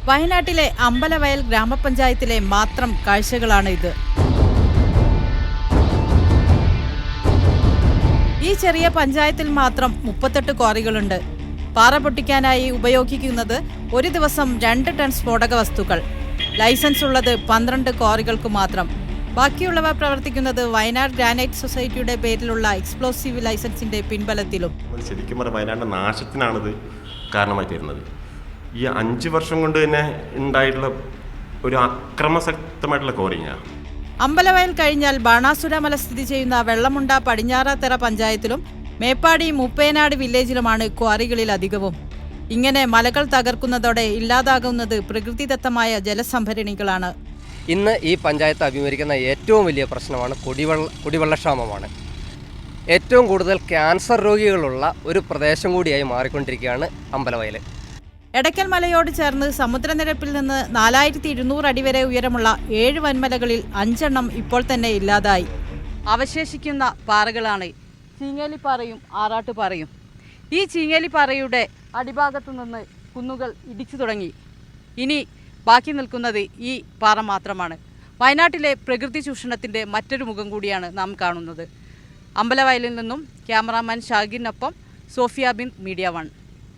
വയനാട്ടിലെ അമ്പലവയൽ ഗ്രാമപഞ്ചായത്തിലെ മാത്രം കാഴ്ചകളാണ് ഇത്. ഈ ചെറിയ പഞ്ചായത്തിൽ മാത്രം 38 ക്വാറികളുണ്ട്. പാറ പൊട്ടിക്കാനായി ഉപയോഗിക്കുന്നത് ഒരു ദിവസം 2 ടൺ സ്ഫോടക വസ്തുക്കൾ. ലൈസൻസ് ഉള്ളത് 12 ക്വാറികൾക്ക് മാത്രം. ബാക്കിയുള്ളവ പ്രവർത്തിക്കുന്നത് വയനാട് ഗ്രാനൈറ്റ് സൊസൈറ്റിയുടെ പേരിലുള്ള എക്സ്പ്ലോസീവ് ലൈസൻസിന്റെ പിൻബലത്തിലും. ശരിക്കും പറഞ്ഞാൽ വയനാടിന്റെ നാശത്തിനാണിത് കാരണമായി തീരുന്നത്. ഈ 5 വർഷം കൊണ്ട് തന്നെ ഉണ്ടായിട്ടുള്ള ഒരു അക്രമശക്തമായിട്ടുള്ള കോറിങ്ങാണ്. അമ്പലവയൽ കഴിഞ്ഞാൽ ബാണാസുര മല സ്ഥിതി ചെയ്യുന്ന വെള്ളമുണ്ട പടിഞ്ഞാറത്തറ പഞ്ചായത്തിലും മേപ്പാടി മുപ്പേനാട് വില്ലേജിലുമാണ് ക്വാറികളിൽ അധികവും. ഇങ്ങനെ മലകൾ തകർക്കുന്നതോടെ ഇല്ലാതാകുന്നത് പ്രകൃതിദത്തമായ ജലസംഭരണികളാണ്. ഇന്ന് ഈ പഞ്ചായത്ത് അഭിമുഖീകരിക്കുന്ന ഏറ്റവും വലിയ പ്രശ്നമാണ് കുടിവെള്ളക്ഷാമമാണ്. ഏറ്റവും കൂടുതൽ ക്യാൻസർ രോഗികളുള്ള ഒരു പ്രദേശം കൂടിയായി മാറിക്കൊണ്ടിരിക്കുകയാണ് അമ്പലവയൽ. എടയ്ക്കൽ മലയോട് ചേർന്ന് സമുദ്രനിരപ്പിൽ നിന്ന് 4200 അടി വരെ ഉയരമുള്ള 7 വൻമലകളിൽ 5 എണ്ണം ഇപ്പോൾ തന്നെ ഇല്ലാതായി. അവശേഷിക്കുന്ന പാറകളാണ് ചീങ്ങേലിപ്പാറയും ആറാട്ടുപാറയും. ഈ ചീങ്ങേലിപ്പാറയുടെ അടിഭാഗത്തു നിന്ന് കുന്നുകൾ ഇടിച്ചു തുടങ്ങി. ഇനി ബാക്കി നിൽക്കുന്നത് ഈ പാറ മാത്രമാണ്. വയനാട്ടിലെ പ്രകൃതി ചൂഷണത്തിൻ്റെ മറ്റൊരു മുഖം കൂടിയാണ് നാം കാണുന്നത്. അമ്പലവയലിൽ നിന്നും ക്യാമറാമാൻ ഷാഗിനൊപ്പം സോഫിയ ബിൻ, മീഡിയ 1.